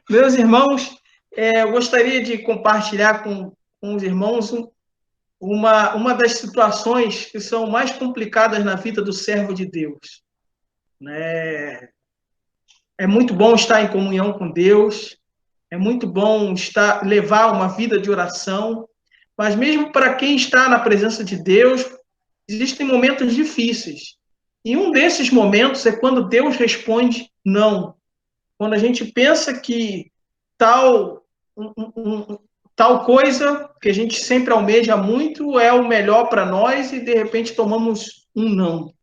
Meus irmãos, eu gostaria de compartilhar com os irmãos uma das situações que são mais complicadas na vida do servo de Deus, né? É muito bom estar em comunhão com Deus, é muito bom levar uma vida de oração, mas mesmo para quem está na presença de Deus, existem momentos difíceis. E um desses momentos é quando Deus responde não. Quando a gente pensa que tal, tal coisa que a gente sempre almeja muito é o melhor para nós e, de repente, tomamos um não.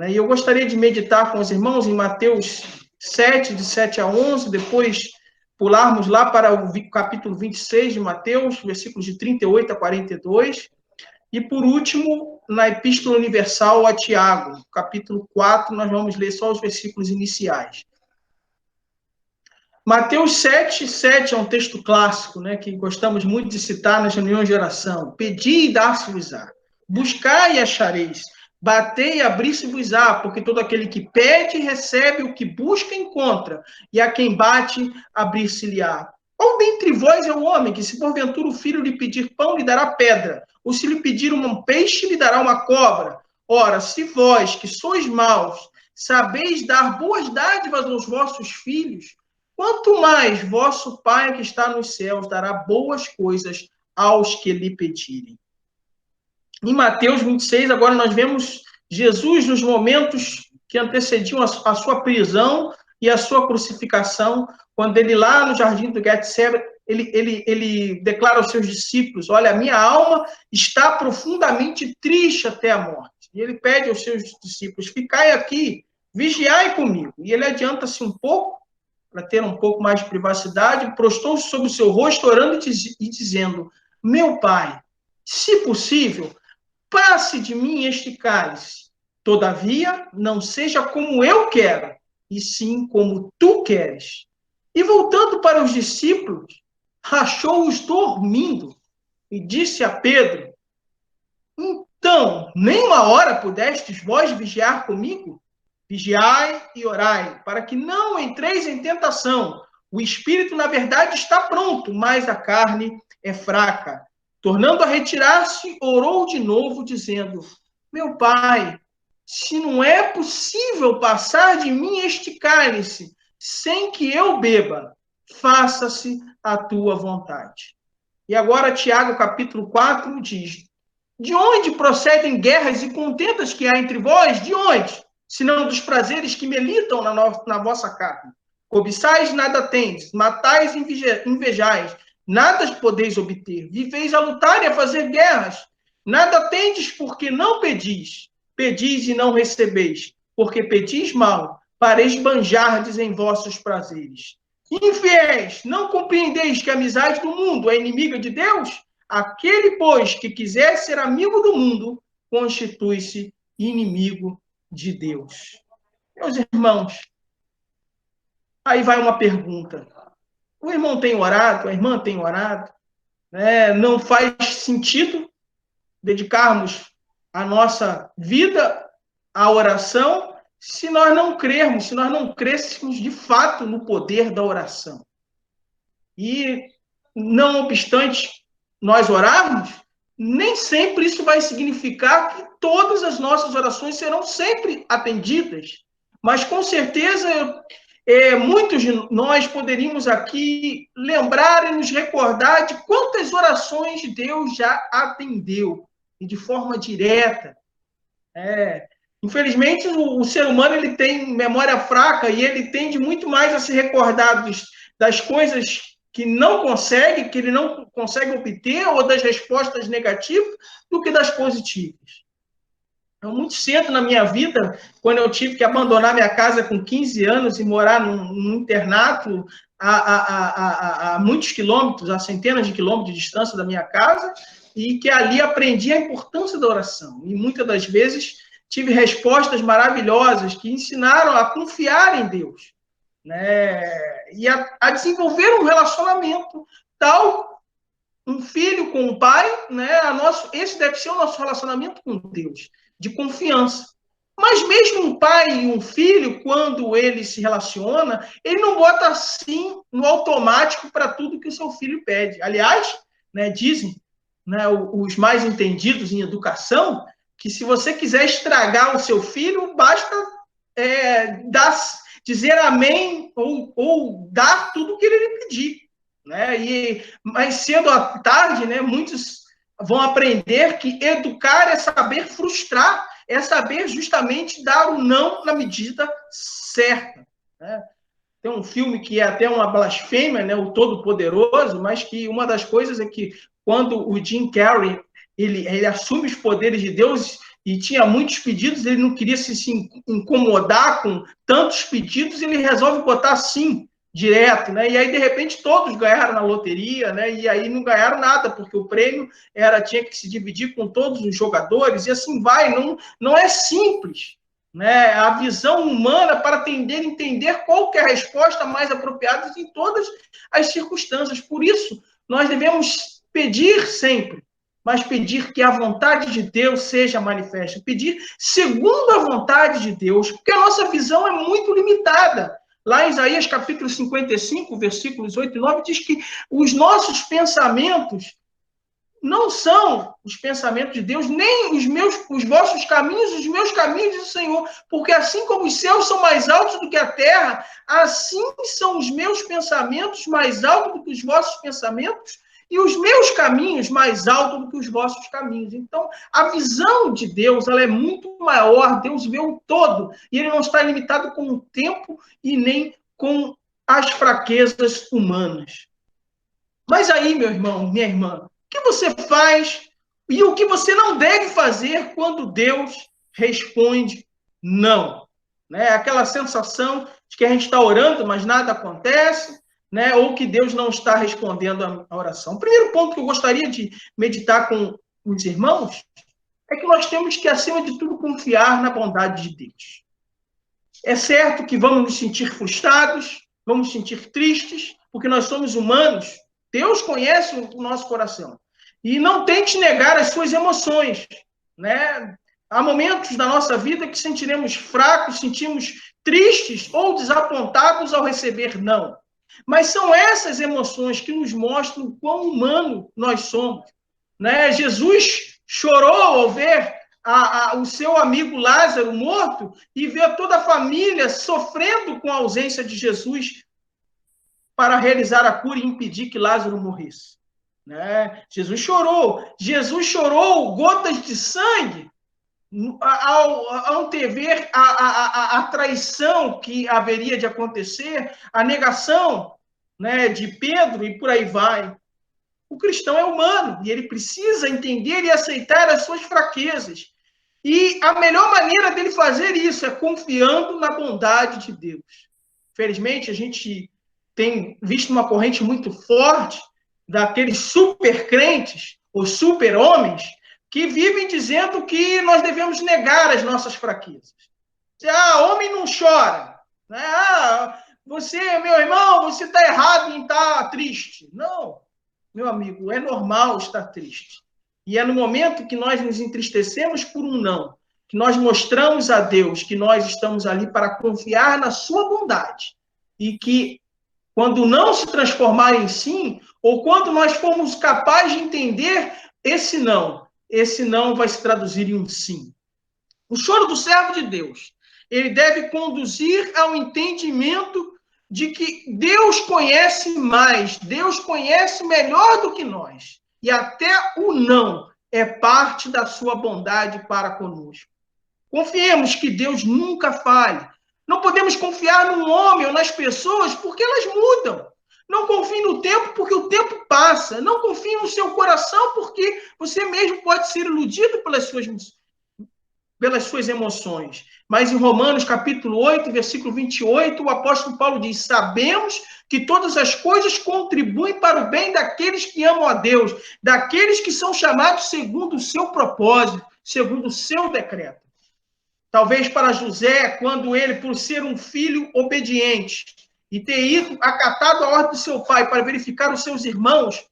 E eu gostaria de meditar com os irmãos em Mateus 7, de 7 a 11, depois pularmos lá para o capítulo 26 de Mateus, versículos de 38 a 42, e, por último, na Epístola Universal a Tiago, capítulo 4, nós vamos ler só os versículos iniciais. Mateus 7, 7 é um texto clássico, né, que gostamos muito de citar nas reuniões de oração. Pedi e dar-se-vos-á. Buscai e achareis. Batei e abrir-se-vos-á, porque todo aquele que pede, recebe, o que busca, encontra. E a quem bate, abrir-se-lhe-á. Qual dentre vós é o homem que, se porventura o filho lhe pedir pão, lhe dará pedra? Ou se lhe pedir um peixe, lhe dará uma cobra? Ora, se vós, que sois maus, sabeis dar boas dádivas aos vossos filhos, quanto mais vosso Pai que está nos céus dará boas coisas aos que lhe pedirem. Em Mateus 26, agora nós vemos Jesus nos momentos que antecediam a sua prisão e a sua crucificação, quando ele lá no jardim do Getsêmani, ele declara aos seus discípulos, olha, a minha alma está profundamente triste até a morte. E ele pede aos seus discípulos, ficai aqui, vigiai comigo. E ele adianta-se um pouco, para ter um pouco mais de privacidade, prostou-se sobre o seu rosto, orando e dizendo, meu Pai, se possível, passe de mim este cálice. Todavia, não seja como eu quero, e sim como tu queres. E voltando para os discípulos, achou-os dormindo e disse a Pedro, então, nem uma hora pudestes vós vigiar comigo? Vigiai e orai, para que não entreis em tentação. O espírito, na verdade, está pronto, mas a carne é fraca. Tornando a retirar-se, orou de novo, dizendo, meu Pai, se não é possível passar de mim este cálice, sem que eu beba, faça-se a tua vontade. E agora Tiago, capítulo 4, diz, de onde procedem guerras e contendas que há entre vós? De onde? Senão dos prazeres que militam na vossa carne. Cobiçais, nada tendes, matais, invejais, nada podeis obter. Viveis a lutar e a fazer guerras. Nada tendes porque não pedis. Pedis e não recebeis, porque pedis mal, para esbanjardes em vossos prazeres. Infiéis, não compreendeis que a amizade do mundo é inimiga de Deus? Aquele, pois, que quiser ser amigo do mundo, constitui-se inimigo de Deus. Meus irmãos, aí vai uma pergunta. O irmão tem orado, a irmã tem orado, né? Não faz sentido dedicarmos a nossa vida à oração se nós não crermos, se nós não crescemos de fato no poder da oração. E, não obstante nós orarmos, nem sempre isso vai significar que todas as nossas orações serão sempre atendidas. Mas, com certeza, muitos de nós poderíamos aqui lembrar e nos recordar de quantas orações Deus já atendeu, e de forma direta. Infelizmente, o ser humano ele tem memória fraca e ele tende muito mais a se recordar das coisas que ele não consegue obter, ou das respostas negativas, do que das positivas. Então, muito cedo na minha vida, quando eu tive que abandonar minha casa com 15 anos e morar num internato a muitos quilômetros, a centenas de quilômetros de distância da minha casa, e que ali aprendi a importância da oração. E muitas das vezes tive respostas maravilhosas que ensinaram a confiar em Deus, né? E a desenvolver um relacionamento tal, um filho com o pai, né? Esse deve ser o nosso relacionamento com Deus, de confiança. Mas mesmo um pai e um filho, quando ele se relaciona, ele não bota assim no automático para tudo que o seu filho pede. Aliás, né, dizem, né, os mais entendidos em educação, que se você quiser estragar o seu filho, basta dizer amém ou dar tudo o que ele lhe pedir. Né? E mais cedo à tarde, né, muitos vão aprender que educar é saber frustrar, é saber justamente dar o não na medida certa. Né? Tem um filme que é até uma blasfêmia, né, o Todo-Poderoso, mas que uma das coisas é que quando o Jim Carrey ele assume os poderes de Deus e tinha muitos pedidos, ele não queria se incomodar com tantos pedidos, ele resolve botar sim direto, né? E aí de repente todos ganharam na loteria, né? E aí não ganharam nada porque o prêmio tinha que se dividir com todos os jogadores e assim vai, não é simples, né? A visão humana para entender qual que é a resposta mais apropriada em todas as circunstâncias. Por isso nós devemos pedir sempre, mas pedir que a vontade de Deus seja manifesta, pedir segundo a vontade de Deus, porque a nossa visão é muito limitada. Lá em Isaías capítulo 55, versículos 8 e 9, diz que os nossos pensamentos não são os pensamentos de Deus, nem os vossos caminhos, os meus caminhos, diz o Senhor, porque assim como os céus são mais altos do que a terra, assim são os meus pensamentos mais altos do que os vossos pensamentos, e os meus caminhos mais altos do que os vossos caminhos. Então, a visão de Deus, ela é muito maior, Deus vê o todo, e ele não está limitado com o tempo e nem com as fraquezas humanas. Mas aí, meu irmão, minha irmã, o que você faz e o que você não deve fazer quando Deus responde não? Né? Aquela sensação de que a gente está orando, mas nada acontece, né? Ou que Deus não está respondendo a oração. O primeiro ponto que eu gostaria de meditar com os irmãos é que nós temos que, acima de tudo, confiar na bondade de Deus. É certo que vamos nos sentir frustrados, vamos nos sentir tristes, porque nós somos humanos. Deus conhece o nosso coração. E não tente negar as suas emoções. Né? Há momentos da nossa vida que sentiremos fracos, sentimos tristes ou desapontados ao receber não. Mas são essas emoções que nos mostram o quão humano nós somos. Né? Jesus chorou ao ver o seu amigo Lázaro morto e ver toda a família sofrendo com a ausência de Jesus para realizar a cura e impedir que Lázaro morresse. Né? Jesus chorou gotas de sangue ao antever a traição que haveria de acontecer, a negação, né, de Pedro e por aí vai. O cristão é humano e ele precisa entender e aceitar as suas fraquezas. E a melhor maneira dele fazer isso é confiando na bondade de Deus. Felizmente, a gente tem visto uma corrente muito forte daqueles super crentes ou super homens que vivem dizendo que nós devemos negar as nossas fraquezas. Homem não chora. Né? Você, meu irmão, você está errado em estar triste. Não, meu amigo, é normal estar triste. E é no momento que nós nos entristecemos por um não, que nós mostramos a Deus que nós estamos ali para confiar na sua bondade. E que, quando não se transformar em sim, ou quando nós formos capazes de entender esse não vai se traduzir em um sim. O choro do servo de Deus, ele deve conduzir ao entendimento de que Deus conhece mais, Deus conhece melhor do que nós. E até o não é parte da sua bondade para conosco. Confiemos que Deus nunca falhe. Não podemos confiar no homem ou nas pessoas porque elas mudam. Não confie no tempo porque o tempo passa. Não confie no seu coração porque você mesmo pode ser iludido pelas suas emoções. Mas em Romanos capítulo 8, versículo 28, o apóstolo Paulo diz: sabemos que todas as coisas contribuem para o bem daqueles que amam a Deus, daqueles que são chamados segundo o seu propósito, segundo o seu decreto. Talvez para José, quando ele, por ser um filho obediente e ter ido acatado a ordem do seu pai para verificar os seus irmãos,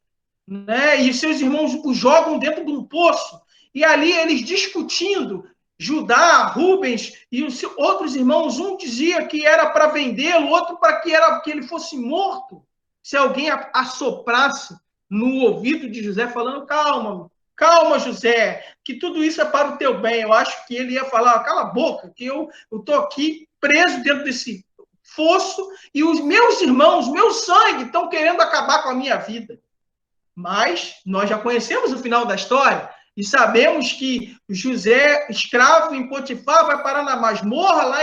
né, e seus irmãos o jogam dentro de um poço, e ali eles discutindo, Judá, Rubens e os outros irmãos, um dizia que era para vendê-lo, outro para que ele fosse morto. Se alguém assoprasse no ouvido de José, falando, calma, calma, José, que tudo isso é para o teu bem. Eu acho que ele ia falar, cala a boca, que eu estou aqui preso dentro desse fosso e os meus irmãos, meu sangue, estão querendo acabar com a minha vida. Mas nós já conhecemos o final da história e sabemos que José, escravo em Potifar, vai parar na masmorra lá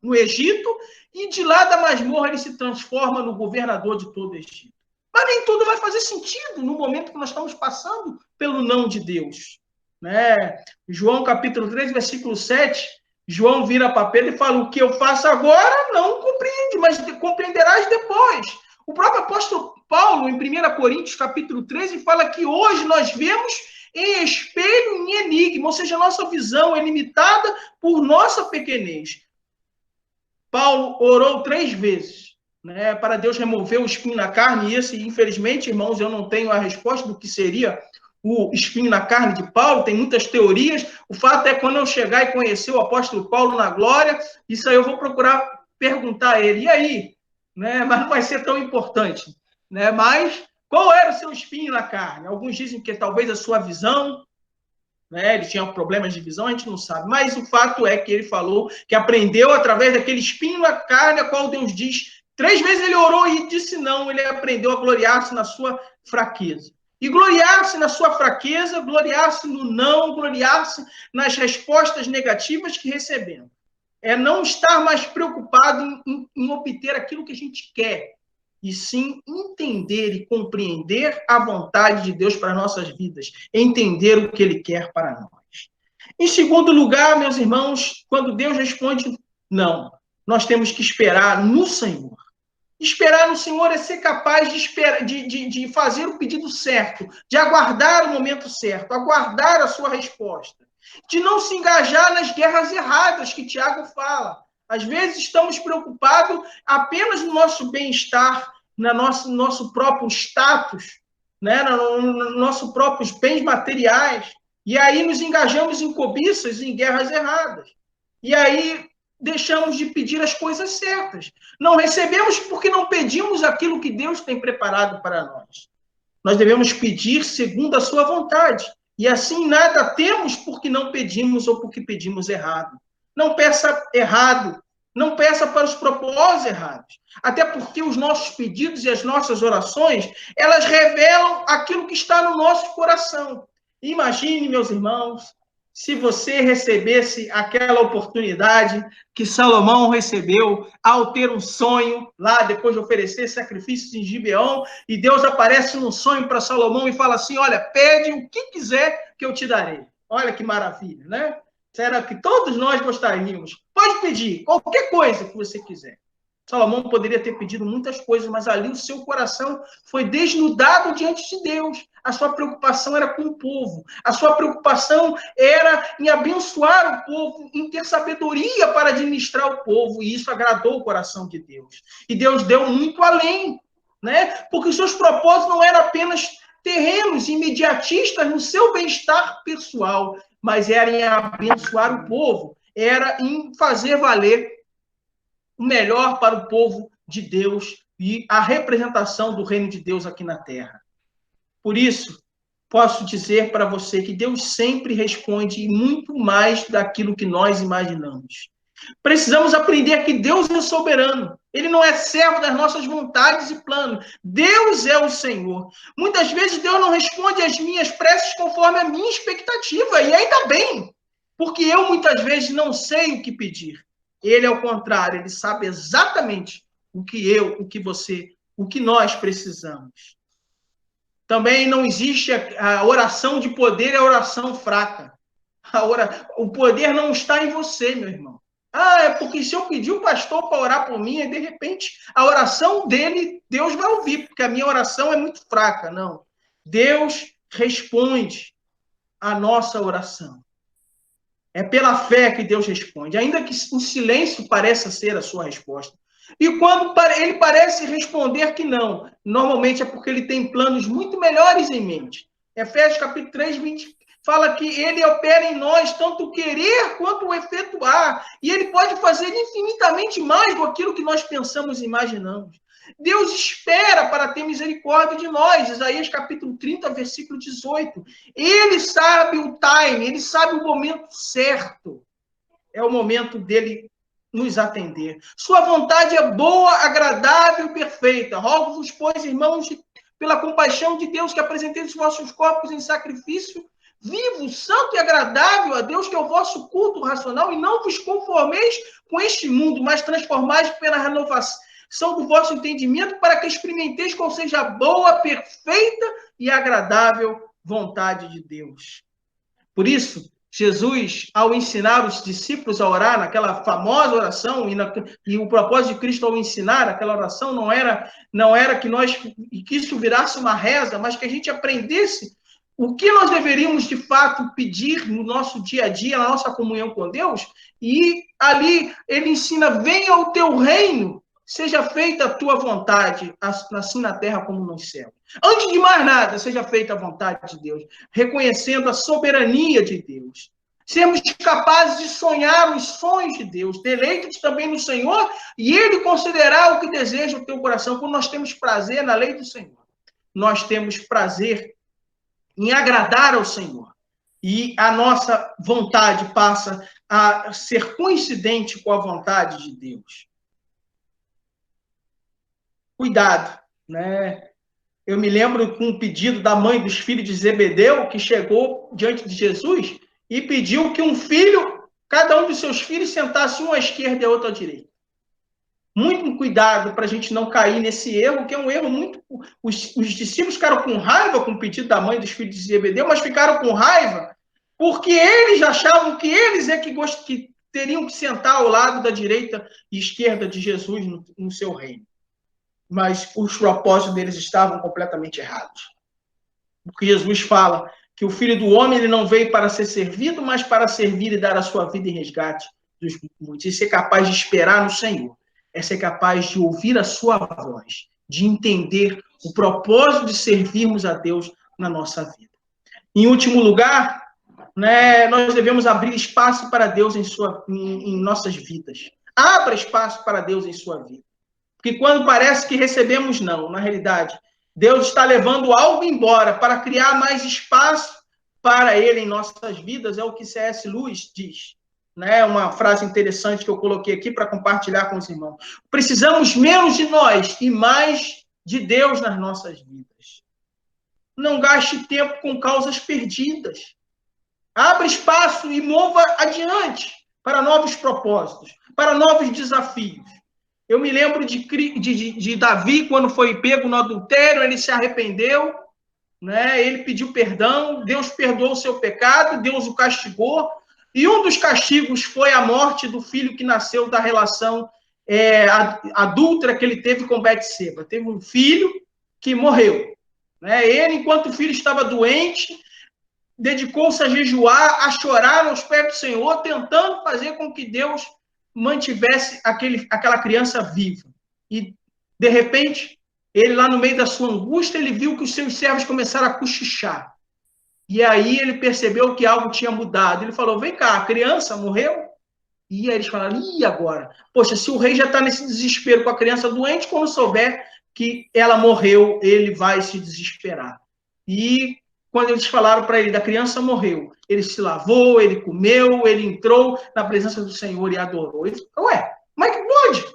no Egito e de lá da masmorra ele se transforma no governador de todo o Egito. Mas nem tudo vai fazer sentido no momento que nós estamos passando pelo não de Deus. Né? João capítulo 3, versículo 7, João vira para Pedro e fala, o que eu faço agora não compreende, mas compreenderás depois. O próprio apóstolo Paulo, em 1 Coríntios capítulo 13, fala que hoje nós vemos em espelho, em enigma, ou seja, a nossa visão é limitada por nossa pequenez. Paulo orou 3 vezes, né, para Deus remover o espinho na carne, e esse, infelizmente, irmãos, eu não tenho a resposta do que seria o espinho na carne de Paulo, tem muitas teorias. O fato é, quando eu chegar e conhecer o apóstolo Paulo na glória, isso aí eu vou procurar perguntar a ele, e aí? Né, mas não vai ser tão importante. Né, mas qual era o seu espinho na carne? Alguns dizem que talvez a sua visão, né, ele tinha problemas de visão, a gente não sabe, mas o fato é que ele falou que aprendeu através daquele espinho na carne, a qual Deus diz, 3 vezes ele orou e disse não, ele aprendeu a gloriar-se na sua fraqueza. E gloriar-se na sua fraqueza, gloriar-se no não, gloriar-se nas respostas negativas que recebemos. É não estar mais preocupado em obter aquilo que a gente quer, e sim entender e compreender a vontade de Deus para as nossas vidas, entender o que Ele quer para nós. Em segundo lugar, meus irmãos, quando Deus responde não, nós temos que esperar no Senhor. Esperar no Senhor é ser capaz de fazer o pedido certo, de aguardar o momento certo, aguardar a sua resposta, de não se engajar nas guerras erradas que Tiago fala. Às vezes estamos preocupados apenas no nosso bem-estar, no nosso próprio status, né? No nosso próprios bens materiais, e aí nos engajamos em cobiças, em guerras erradas. E aí deixamos de pedir as coisas certas. Não recebemos porque não pedimos aquilo que Deus tem preparado para nós. Nós devemos pedir segundo a sua vontade. E assim nada temos porque não pedimos ou porque pedimos errado. Não peça errado. Não peça para os propósitos errados. Até porque os nossos pedidos e as nossas orações, elas revelam aquilo que está no nosso coração. Imagine, meus irmãos, se você recebesse aquela oportunidade que Salomão recebeu ao ter um sonho lá, depois de oferecer sacrifícios em Gibeão, e Deus aparece num sonho para Salomão e fala assim, olha, pede o que quiser que eu te darei. Olha que maravilha, né? Será que todos nós gostaríamos? Pode pedir qualquer coisa que você quiser. Salomão poderia ter pedido muitas coisas, mas ali o seu coração foi desnudado diante de Deus. A sua preocupação era com o povo. A sua preocupação era em abençoar o povo, em ter sabedoria para administrar o povo. E isso agradou o coração de Deus. E Deus deu muito além, né? Porque os seus propósitos não eram apenas terrenos, imediatistas no seu bem-estar pessoal, mas era em abençoar o povo, era em fazer valer o melhor para o povo de Deus e a representação do reino de Deus aqui na terra. Por isso, posso dizer para você que Deus sempre responde muito mais daquilo que nós imaginamos. Precisamos aprender que Deus é soberano. Ele não é servo das nossas vontades e planos. Deus é o Senhor. Muitas vezes Deus não responde às minhas preces conforme a minha expectativa. E ainda bem, porque eu muitas vezes não sei o que pedir. Ele, ao contrário, ele sabe exatamente o que eu, o que você, o que nós precisamos. Também não existe a oração de poder, é a oração fraca. O poder não está em você, meu irmão. É porque se eu pedir o pastor para orar por mim, de repente a oração dele, Deus vai ouvir, porque a minha oração é muito fraca. Não. Deus responde a nossa oração. É pela fé que Deus responde, ainda que o silêncio pareça ser a sua resposta. E quando ele parece responder que não, normalmente é porque ele tem planos muito melhores em mente. Efésios capítulo 3, fala que ele opera em nós tanto o querer quanto o efetuar. E ele pode fazer infinitamente mais do que nós pensamos e imaginamos. Deus espera para ter misericórdia de nós. Isaías capítulo 30, versículo 18. Ele sabe o time, ele sabe o momento certo. É o momento dele nos atender. Sua vontade é boa, agradável e perfeita. Rogo-vos, pois, irmãos, pela compaixão de Deus, que apresenteis os vossos corpos em sacrifício vivo, santo e agradável a Deus, que é o vosso culto racional, e não vos conformeis com este mundo, mas transformais pela renovação do vosso entendimento, para que experimenteis qual seja a boa, perfeita e agradável vontade de Deus. Por isso, Jesus, ao ensinar os discípulos a orar naquela famosa oração, e o propósito de Cristo ao ensinar aquela oração não era que isso virasse uma reza, mas que a gente aprendesse o que nós deveríamos, de fato, pedir no nosso dia a dia, na nossa comunhão com Deus. E ali ele ensina: venha o teu reino, seja feita a tua vontade, assim na terra como no céu. Antes de mais nada, seja feita a vontade de Deus, reconhecendo a soberania de Deus. Sermos capazes de sonhar os sonhos de Deus, deleitos também no Senhor, e Ele concederá o que deseja o teu coração. Quando nós temos prazer na lei do Senhor, nós temos prazer em agradar ao Senhor. E a nossa vontade passa a ser coincidente com a vontade de Deus. Cuidado, né? Eu me lembro com um pedido da mãe dos filhos de Zebedeu, que chegou diante de Jesus e pediu que cada um dos seus filhos, sentasse um à esquerda e outro à direita. Muito cuidado para a gente não cair nesse erro, que é um erro muito... Os discípulos ficaram com raiva com o pedido da mãe dos filhos de Zebedeu, mas ficaram com raiva porque eles achavam que eles que teriam que sentar ao lado da direita e esquerda de Jesus no seu reino. Mas os propósitos deles estavam completamente errados. Porque Jesus fala que o Filho do Homem ele não veio para ser servido, mas para servir e dar a sua vida em resgate dos muitos. E ser capaz de esperar no Senhor. É ser capaz de ouvir a sua voz, de entender o propósito de servirmos a Deus na nossa vida. Em último lugar, né, nós devemos abrir espaço para Deus em nossas vidas. Abra espaço para Deus em sua vida. Porque quando parece que recebemos não, na realidade, Deus está levando algo embora para criar mais espaço para Ele em nossas vidas, é o que C.S. Lewis diz. Né? Uma frase interessante que eu coloquei aqui para compartilhar com os irmãos. Precisamos menos de nós e mais de Deus nas nossas vidas. Não gaste tempo com causas perdidas. Abra espaço e mova adiante para novos propósitos, para novos desafios. Eu me lembro de Davi, quando foi pego no adultério, ele se arrependeu, né? Ele pediu perdão, Deus perdoou o seu pecado, Deus o castigou, e um dos castigos foi a morte do filho que nasceu da relação adúltera que ele teve com Betseba. Teve um filho que morreu. Né? Ele, enquanto o filho estava doente, dedicou-se a jejuar, a chorar aos pés do Senhor, tentando fazer com que Deus mantivesse aquela criança viva. E, de repente, ele lá no meio da sua angústia, ele viu que os seus servos começaram a cochichar. E aí ele percebeu que algo tinha mudado. Ele falou, vem cá, a criança morreu? E aí eles falaram, e agora? Poxa, se o rei já está nesse desespero com a criança doente, quando souber que ela morreu, ele vai se desesperar. E quando eles falaram para ele, da criança morreu, ele se lavou, ele comeu, ele entrou na presença do Senhor e adorou. Ele falou, ué, mas que pode? Ele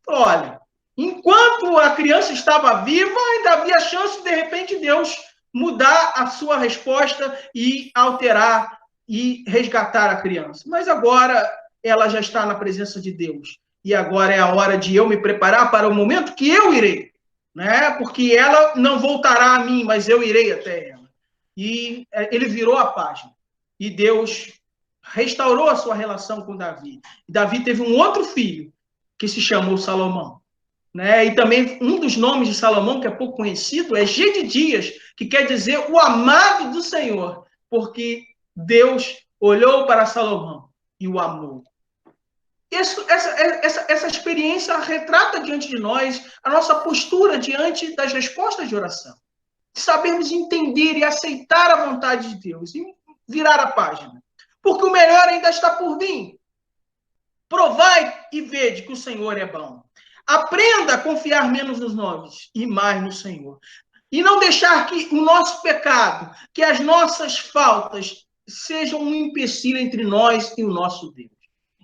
falou, olha, enquanto a criança estava viva, ainda havia chance, de repente, Deus mudar a sua resposta e alterar e resgatar a criança. Mas agora ela já está na presença de Deus. E agora é a hora de eu me preparar para o momento que eu irei. Né? Porque ela não voltará a mim, mas eu irei até ela. E ele virou a página. E Deus restaurou a sua relação com Davi. E Davi teve um outro filho, que se chamou Salomão. Né? E também um dos nomes de Salomão, que é pouco conhecido, é Gedidias, que quer dizer o amado do Senhor, porque Deus olhou para Salomão e o amou. Essa experiência retrata diante de nós a nossa postura diante das respostas de oração. De sabermos entender e aceitar a vontade de Deus. E virar a página. Porque o melhor ainda está por vir. Provai e vede que o Senhor é bom. Aprenda a confiar menos nos homens e mais no Senhor. E não deixar que o nosso pecado, que as nossas faltas, sejam um empecilho entre nós e o nosso Deus.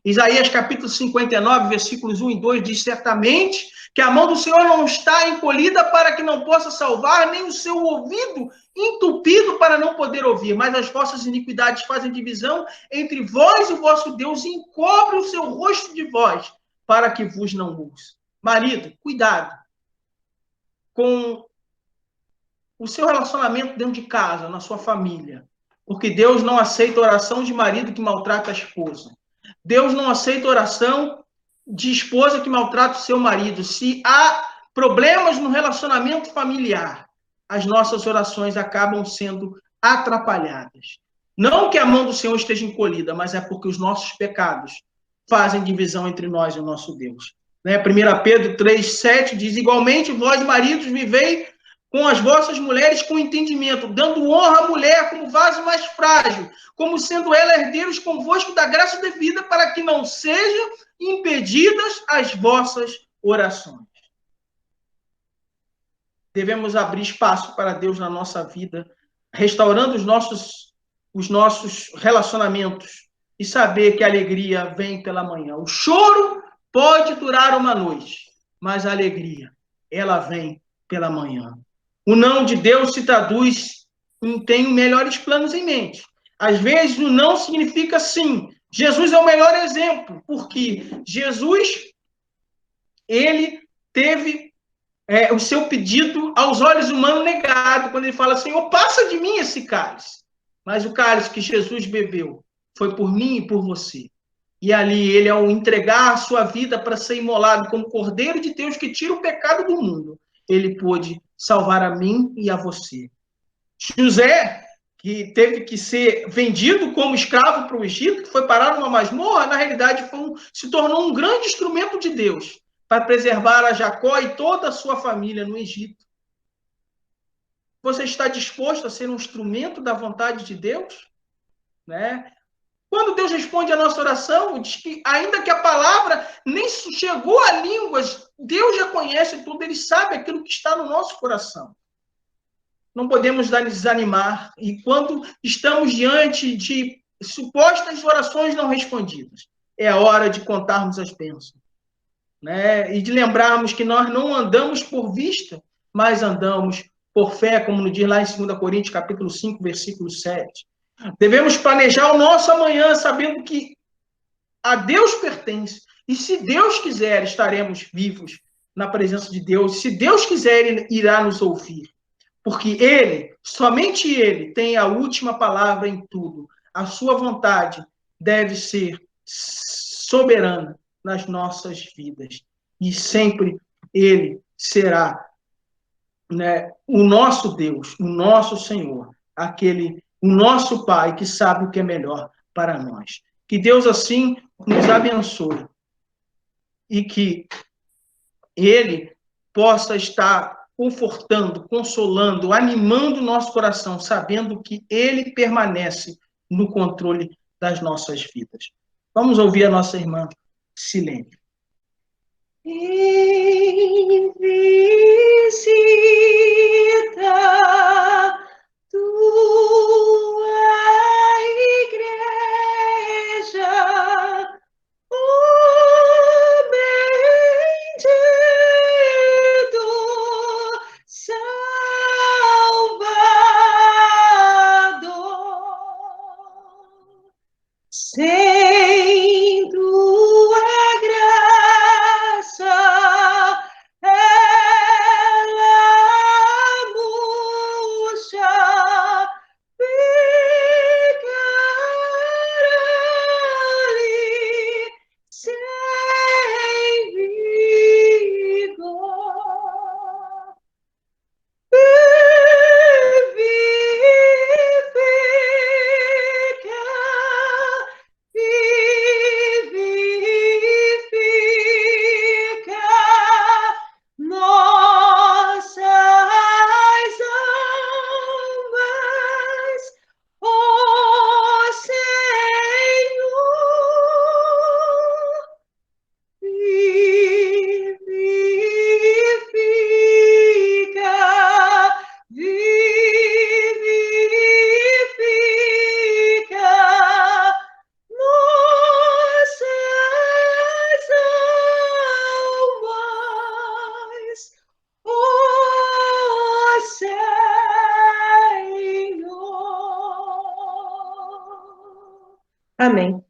Isaías capítulo 59, versículos 1 e 2 diz: certamente que a mão do Senhor não está encolhida para que não possa salvar, nem o seu ouvido entupido para não poder ouvir, mas as vossas iniquidades fazem divisão entre vós e o vosso Deus e encobre o seu rosto de vós, para que vos não ouça. Marido, cuidado com o seu relacionamento dentro de casa, na sua família, porque Deus não aceita oração de marido que maltrata a esposa. Deus não aceita oração de esposa que maltrata o seu marido. Se há problemas no relacionamento familiar, as nossas orações acabam sendo atrapalhadas. Não que a mão do Senhor esteja encolhida, mas é porque os nossos pecados fazem divisão entre nós e o nosso Deus. 1 Pedro 3,7 diz: igualmente, vós, maridos, vivei com as vossas mulheres com entendimento, dando honra à mulher como vaso mais frágil, como sendo ela herdeiros convosco da graça devida, para que não sejam impedidas as vossas orações. Devemos abrir espaço para Deus na nossa vida, restaurando os nossos relacionamentos e saber que a alegria vem pela manhã. O choro pode durar uma noite, mas a alegria, ela vem pela manhã. O não de Deus se traduz em tenho melhores planos em mente. Às vezes, o não significa sim. Jesus é o melhor exemplo, porque Jesus, ele teve o seu pedido aos olhos humanos negado, quando ele fala: Senhor, passa de mim esse cálice. Mas o cálice que Jesus bebeu foi por mim e por você. E ali ele, ao entregar a sua vida para ser imolado como Cordeiro de Deus que tira o pecado do mundo, ele pôde salvar a mim e a você. José, que teve que ser vendido como escravo para o Egito, que foi parar numa masmorra, na realidade se tornou um grande instrumento de Deus para preservar a Jacó e toda a sua família no Egito. Você está disposto a ser um instrumento da vontade de Deus? Quando Deus responde a nossa oração, diz que ainda que a palavra nem chegou a línguas, Deus já conhece tudo, ele sabe aquilo que está no nosso coração. Não podemos desanimar, e quando estamos diante de supostas orações não respondidas, é a hora de contarmos as bênçãos, e de lembrarmos que nós não andamos por vista, mas andamos por fé, como nos diz lá em 2 Coríntios, capítulo 5, versículo 7. Devemos planejar o nosso amanhã, sabendo que a Deus pertence, e se Deus quiser, estaremos vivos na presença de Deus. Se Deus quiser, ele irá nos ouvir. Porque ele, somente ele, tem a última palavra em tudo. A sua vontade deve ser soberana nas nossas vidas. E sempre ele será o nosso Deus, o nosso Senhor, o nosso Pai que sabe o que é melhor para nós. Que Deus assim nos abençoe e que ele possa estar confortando, consolando, animando o nosso coração, sabendo que ele permanece no controle das nossas vidas. Vamos ouvir a nossa irmã Silene. Visita tua igreja, oh bendito Salvador, sem tua graça Amém.